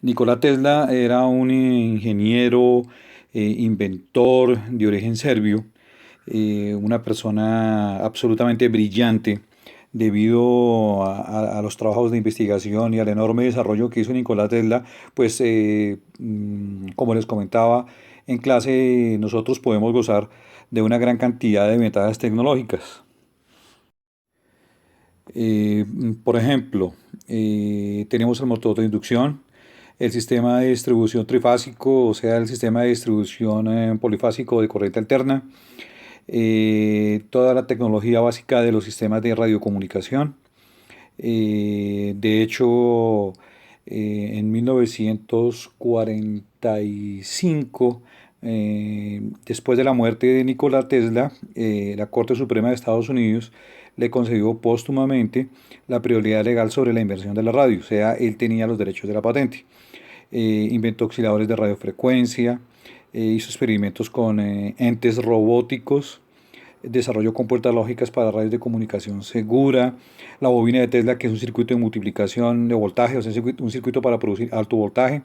Nikola Tesla era un ingeniero, inventor de origen serbio, una persona absolutamente brillante debido a los trabajos de investigación y al enorme desarrollo que hizo Nikola Tesla. Pues como les comentaba en clase, nosotros podemos gozar de una gran cantidad de ventajas tecnológicas. Eh, por ejemplo, tenemos el motor de inducción, el sistema de distribución trifásico, o sea, el sistema de distribución polifásico de corriente alterna, toda la tecnología básica de los sistemas de radiocomunicación. De hecho, en 1945, después de la muerte de Nikola Tesla, la Corte Suprema de Estados Unidos le concedió póstumamente la prioridad legal sobre la invención de la radio, o sea, él tenía los derechos de la patente. Inventó osciladores de radiofrecuencia, hizo experimentos con entes robóticos, desarrolló compuertas lógicas para radios de comunicación segura, la bobina de Tesla, que es un circuito de multiplicación de voltaje, o sea, un circuito para producir alto voltaje.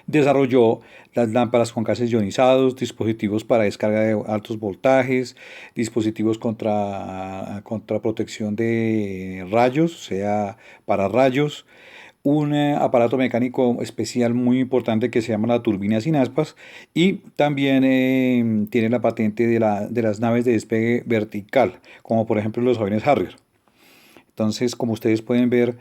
Desarrolló las lámparas con gases ionizados, dispositivos para descarga de altos voltajes, dispositivos contra protección de rayos, o sea, para rayos, un aparato mecánico especial muy importante que se llama la turbina sin aspas, y también tiene la patente de las naves de despegue vertical, como por ejemplo los aviones Harrier. Entonces, como ustedes pueden ver,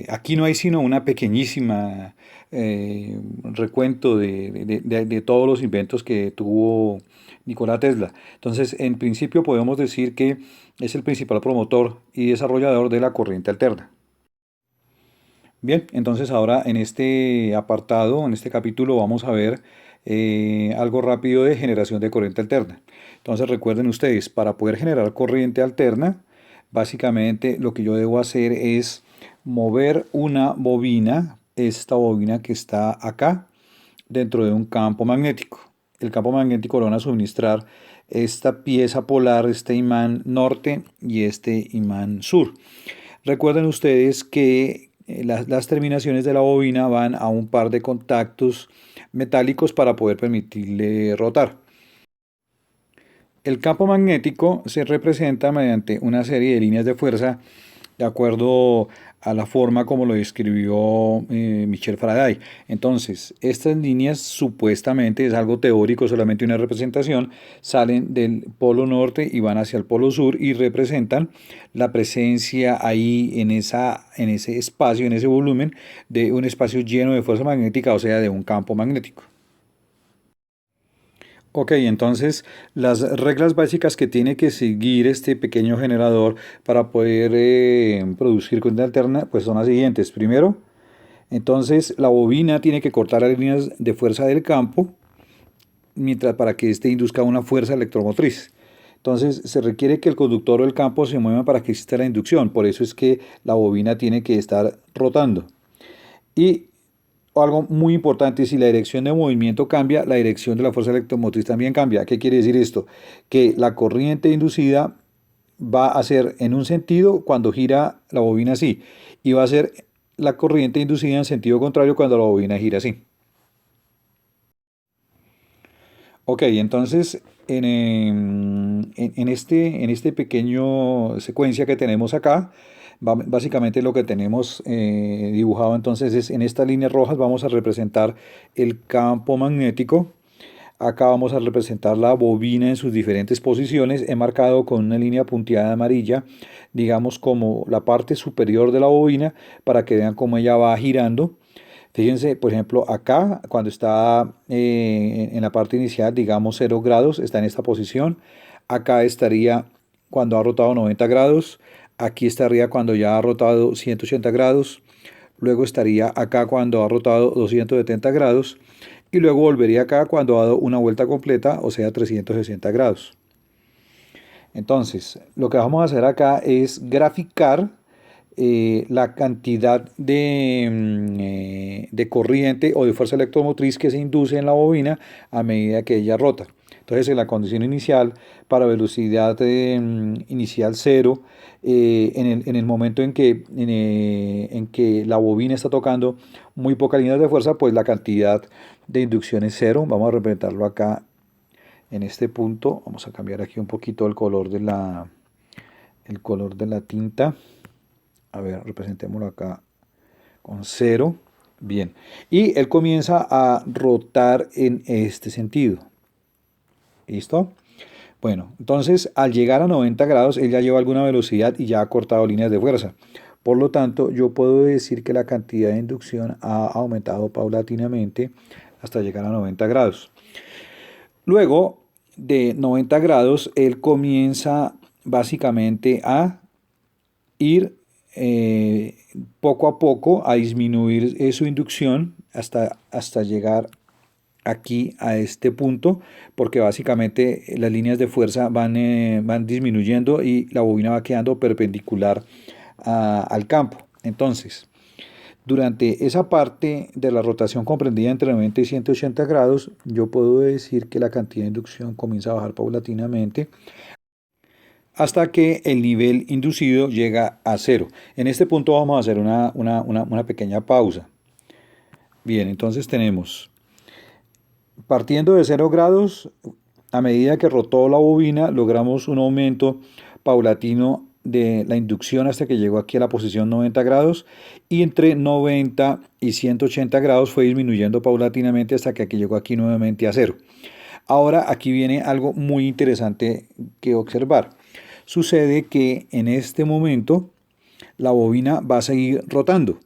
aquí no hay sino una pequeñísima recuento de todos los inventos que tuvo Nikola Tesla. Entonces, en principio podemos decir que es el principal promotor y desarrollador de la corriente alterna. Bien, entonces ahora en este apartado, en este capítulo, vamos a ver algo rápido de generación de corriente alterna. Entonces recuerden ustedes, para poder generar corriente alterna, básicamente lo que yo debo hacer es mover una bobina, esta bobina que está acá, dentro de un campo magnético. El campo magnético lo van a suministrar esta pieza polar, este imán norte y este imán sur. Recuerden ustedes que las terminaciones de la bobina van a un par de contactos metálicos para poder permitirle rotar. El campo magnético se representa mediante una serie de líneas de fuerza de acuerdo a la forma como lo describió Michel Faraday. Entonces, estas líneas supuestamente, es algo teórico, solamente una representación, salen del polo norte y van hacia el polo sur y representan la presencia ahí en ese espacio, en ese volumen, de un espacio lleno de fuerza magnética, o sea, de un campo magnético. Ok, entonces las reglas básicas que tiene que seguir este pequeño generador para poder producir corriente alterna, pues son las siguientes. Primero, entonces la bobina tiene que cortar las líneas de fuerza del campo mientras para que éste induzca una fuerza electromotriz. Entonces se requiere que el conductor o el campo se mueva para que exista la inducción. Por eso es que la bobina tiene que estar rotando. Y algo muy importante, si la dirección de movimiento cambia, la dirección de la fuerza electromotriz también cambia. ¿Qué quiere decir esto? Que la corriente inducida va a ser en un sentido cuando gira la bobina así, y va a ser la corriente inducida en sentido contrario cuando la bobina gira así. Ok, entonces en este pequeño secuencia que tenemos acá, básicamente lo que tenemos dibujado entonces es en estas líneas rojas vamos a representar el campo magnético. Acá vamos a representar la bobina en sus diferentes posiciones. He marcado con una línea punteada amarilla, digamos como la parte superior de la bobina, para que vean cómo ella va girando. Fíjense, por ejemplo, acá, cuando está en la parte inicial, digamos 0 grados, está en esta posición. Acá estaría cuando ha rotado 90 grados. Aquí estaría cuando ya ha rotado 180 grados. Luego estaría acá cuando ha rotado 270 grados. Y luego volvería acá cuando ha dado una vuelta completa, o sea, 360 grados. Entonces, lo que vamos a hacer acá es graficar la cantidad de corriente o de fuerza electromotriz que se induce en la bobina a medida que ella rota. Entonces, en la condición inicial, para velocidad inicial cero, en el momento en que la bobina está tocando muy pocas líneas de fuerza, pues la cantidad de inducción es cero. Vamos a representarlo acá en este punto. Vamos a cambiar aquí un poquito el color de la tinta. A ver, representémoslo acá con cero. Bien. Y él comienza a rotar en este sentido. ¿Listo? Bueno, entonces al llegar a 90 grados, él ya lleva alguna velocidad y ya ha cortado líneas de fuerza. Por lo tanto, yo puedo decir que la cantidad de inducción ha aumentado paulatinamente hasta llegar a 90 grados. Luego de 90 grados, él comienza básicamente a ir poco a poco a disminuir su inducción hasta llegar aquí a este punto, porque básicamente las líneas de fuerza van disminuyendo y la bobina va quedando perpendicular al campo. Entonces, durante esa parte de la rotación comprendida entre 90 y 180 grados, yo puedo decir que la cantidad de inducción comienza a bajar paulatinamente hasta que el nivel inducido llega a cero. En este punto vamos a hacer una pequeña pausa. Bien, entonces tenemos, partiendo de 0 grados, a medida que rotó la bobina, logramos un aumento paulatino de la inducción hasta que llegó aquí a la posición 90 grados, y entre 90 y 180 grados fue disminuyendo paulatinamente hasta que aquí llegó aquí nuevamente a cero. Ahora aquí viene algo muy interesante que observar. Sucede que en este momento la bobina va a seguir rotando,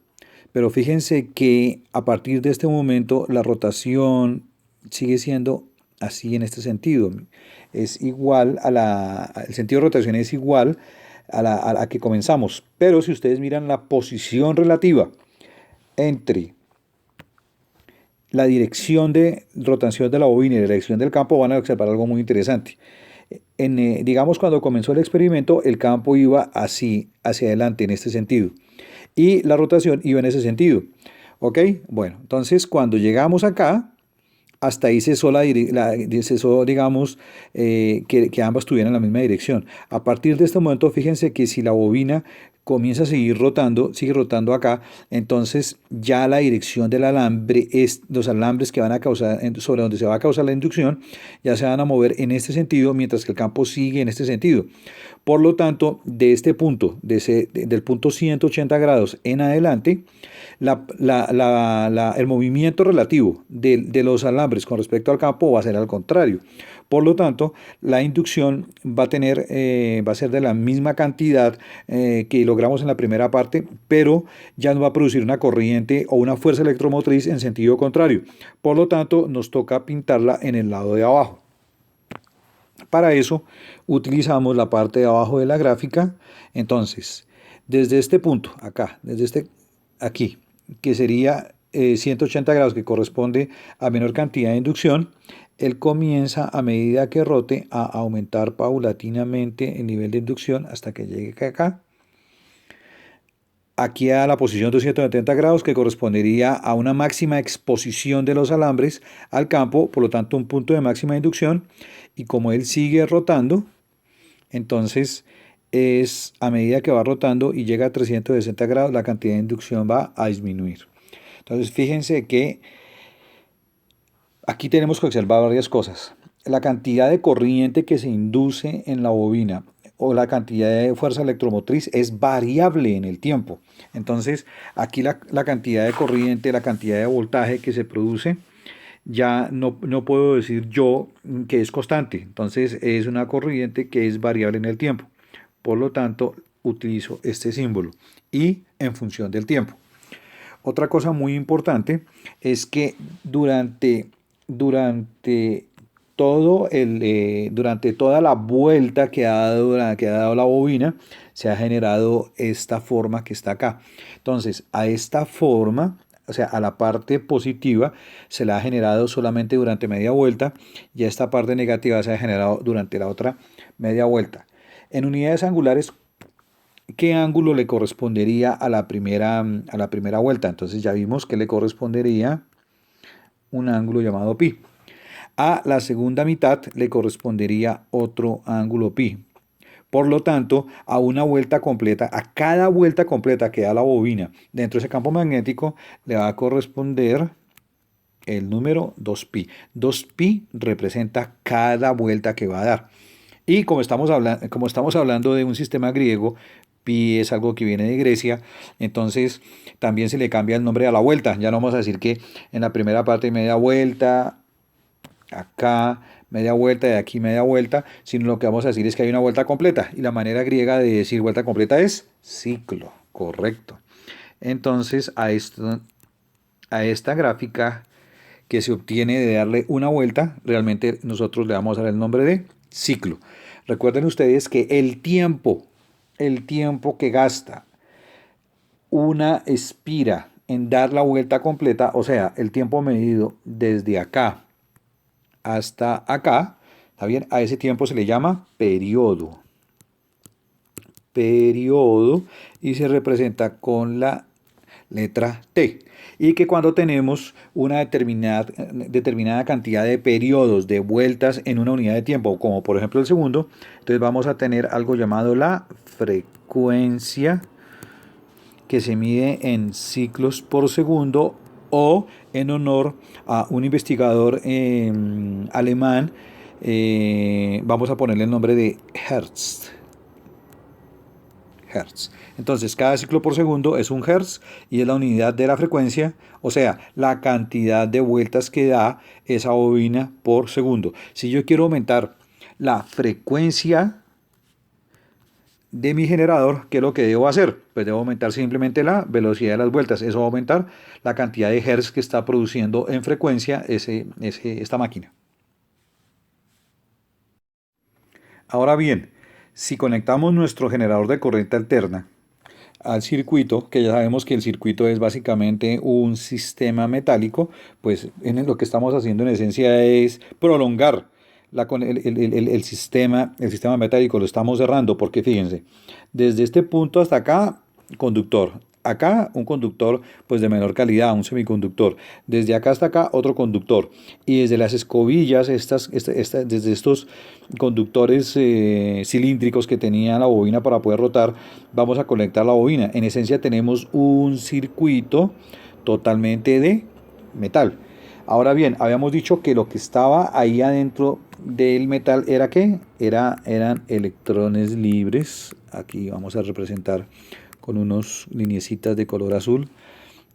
pero fíjense que a partir de este momento la rotación sigue siendo así en este sentido. Es igual el sentido de rotación es igual a la que comenzamos, pero si ustedes miran la posición relativa entre la dirección de rotación de la bobina y la dirección del campo, van a observar algo muy interesante. Digamos, cuando comenzó el experimento, el campo iba así, hacia adelante, en este sentido, y la rotación iba en ese sentido. ¿Ok? Bueno, entonces cuando llegamos acá, hasta ahí cesó, digamos, que ambas tuvieran la misma dirección. A partir de este momento, fíjense que si la bobina comienza a seguir rotando, sigue rotando acá, entonces ya la dirección del alambre, los alambres que van a causar, sobre donde se va a causar la inducción, ya se van a mover en este sentido, mientras que el campo sigue en este sentido. Por lo tanto, de este punto, del punto 180 grados en adelante, el movimiento relativo de los alambres con respecto al campo va a ser al contrario. Por lo tanto, la inducción va a ser de la misma cantidad que logramos en la primera parte, pero ya no va a producir una corriente o una fuerza electromotriz en sentido contrario. Por lo tanto, nos toca pintarla en el lado de abajo. Para eso utilizamos la parte de abajo de la gráfica. Entonces, desde este punto, acá, aquí, que sería 180 grados, que corresponde a menor cantidad de inducción, él comienza a medida que rote a aumentar paulatinamente el nivel de inducción hasta que llegue acá. Aquí a la posición 270 grados, que correspondería a una máxima exposición de los alambres al campo, por lo tanto un punto de máxima inducción, y como él sigue rotando, entonces es a medida que va rotando y llega a 360 grados, la cantidad de inducción va a disminuir. Entonces fíjense que aquí tenemos que observar varias cosas. La cantidad de corriente que se induce en la bobina o la cantidad de fuerza electromotriz es variable en el tiempo. Entonces aquí la cantidad de corriente, la cantidad de voltaje que se produce, ya no puedo decir yo que es constante. Entonces es una corriente que es variable en el tiempo. Por lo tanto, utilizo este símbolo y en función del tiempo. Otra cosa muy importante es que durante toda la vuelta que ha dado la bobina, se ha generado esta forma que está acá. Entonces, a esta forma, o sea, a la parte positiva, se la ha generado solamente durante media vuelta, y a esta parte negativa se ha generado durante la otra media vuelta. En unidades angulares, ¿qué ángulo le correspondería a la primera vuelta? Entonces ya vimos que le correspondería un ángulo llamado pi. A la segunda mitad le correspondería otro ángulo pi. Por lo tanto, a una vuelta completa, a cada vuelta completa que da la bobina dentro de ese campo magnético, le va a corresponder el número 2pi. 2pi representa cada vuelta que va a dar. Y como estamos hablando de un sistema griego, pi es algo que viene de Grecia, entonces también se le cambia el nombre a la vuelta. Ya no vamos a decir que en la primera parte media vuelta, acá media vuelta y aquí media vuelta, sino lo que vamos a decir es que hay una vuelta completa. Y la manera griega de decir vuelta completa es ciclo, correcto. Entonces a esta gráfica que se obtiene de darle una vuelta, realmente nosotros le vamos a dar el nombre de ciclo. Recuerden ustedes que el tiempo que gasta una espira en dar la vuelta completa, o sea, el tiempo medido desde acá hasta acá, ¿está bien? A ese tiempo se le llama periodo. Periodo, y se representa con la letra T. Y que cuando tenemos una determinada cantidad de periodos, de vueltas en una unidad de tiempo, como por ejemplo el segundo, entonces vamos a tener algo llamado la frecuencia, que se mide en ciclos por segundo, o en honor a un investigador alemán, vamos a ponerle el nombre de Hertz. Hertz. Entonces, cada ciclo por segundo es un hertz y es la unidad de la frecuencia, o sea, la cantidad de vueltas que da esa bobina por segundo. Si yo quiero aumentar la frecuencia de mi generador, ¿qué es lo que debo hacer? Pues debo aumentar simplemente la velocidad de las vueltas. Eso va a aumentar la cantidad de hertz que está produciendo en frecuencia esta máquina. Ahora bien, si conectamos nuestro generador de corriente alterna al circuito, que ya sabemos que el circuito es básicamente un sistema metálico, pues lo que estamos haciendo en esencia es prolongar el sistema metálico, lo estamos cerrando, porque fíjense, desde este punto hasta acá, conductor. Acá un conductor pues de menor calidad, un semiconductor. Desde acá hasta acá otro conductor. Y desde las escobillas, desde estos conductores cilíndricos que tenía la bobina para poder rotar, vamos a conectar la bobina. En esencia tenemos un circuito totalmente de metal. Ahora bien, habíamos dicho que lo que estaba ahí adentro del metal era ¿qué? Eran electrones libres. Aquí vamos a representar con unos lineecitas de color azul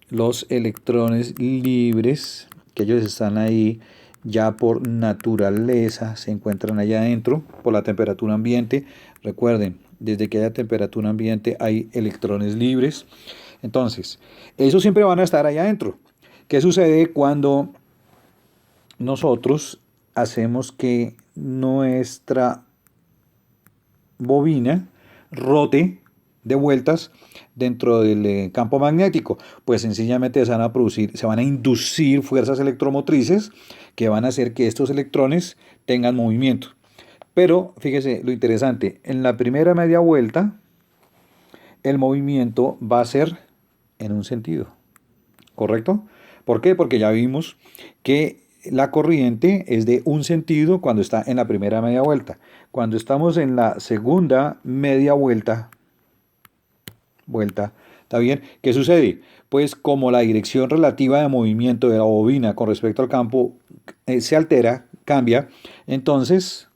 los electrones libres, que ellos están ahí ya por naturaleza, se encuentran allá adentro por la temperatura ambiente. Recuerden, desde que haya temperatura ambiente hay electrones libres. Entonces, esos siempre van a estar allá adentro. ¿Qué sucede cuando nosotros hacemos que nuestra bobina rote de vueltas dentro del campo magnético? Pues sencillamente se van a inducir fuerzas electromotrices que van a hacer que estos electrones tengan movimiento. Pero fíjese lo interesante, en la primera media vuelta el movimiento va a ser en un sentido, ¿correcto? ¿Por qué? Porque ya vimos que la corriente es de un sentido cuando está en la primera media vuelta. Cuando estamos en la segunda media vuelta, ¿está bien? ¿Qué sucede? Pues como la dirección relativa de movimiento de la bobina con respecto al campo se altera, cambia, entonces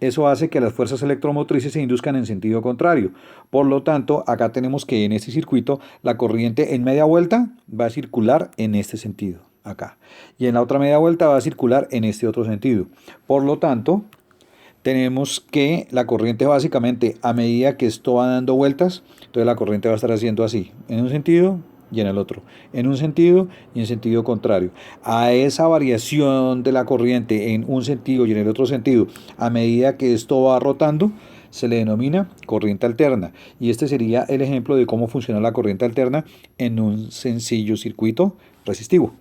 eso hace que las fuerzas electromotrices se induzcan en sentido contrario. Por lo tanto, acá tenemos que en este circuito la corriente en media vuelta va a circular en este sentido, acá. Y en la otra media vuelta va a circular en este otro sentido. Por lo tanto, tenemos que la corriente básicamente, a medida que esto va dando vueltas, entonces la corriente va a estar haciendo así, en un sentido y en el otro, en un sentido y en sentido contrario. A esa variación de la corriente en un sentido y en el otro sentido, a medida que esto va rotando, se le denomina corriente alterna. Y este sería el ejemplo de cómo funciona la corriente alterna en un sencillo circuito resistivo.